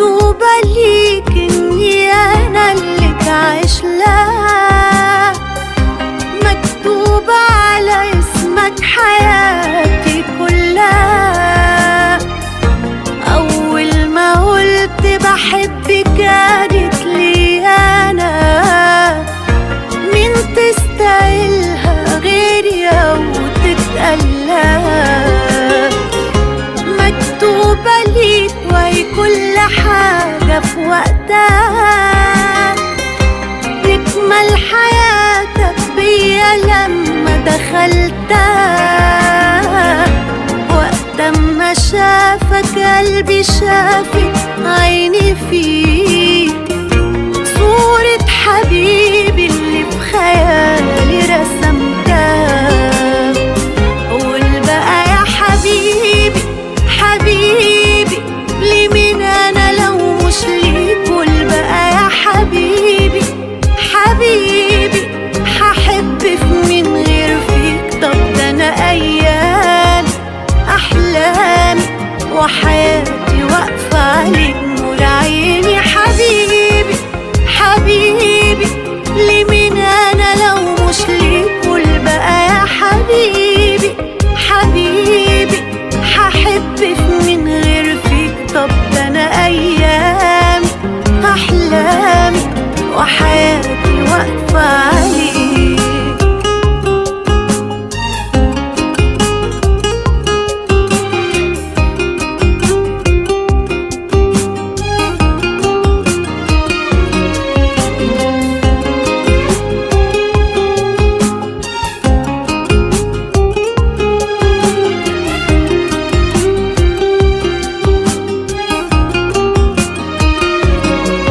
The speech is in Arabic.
مكتوبة ليك إني أنا اللي تعيش لها، مكتوبة على اسمك حياتي كلها. أول ما قلت بحبك كانت لي أنا، مين تستاهلها غيري أو تتقلها؟ مكتوبة ليك وهي كل حاجة في وقتها، تكمل حياتك بيا لما دخلتها. وقت ما شافك قلبي شافك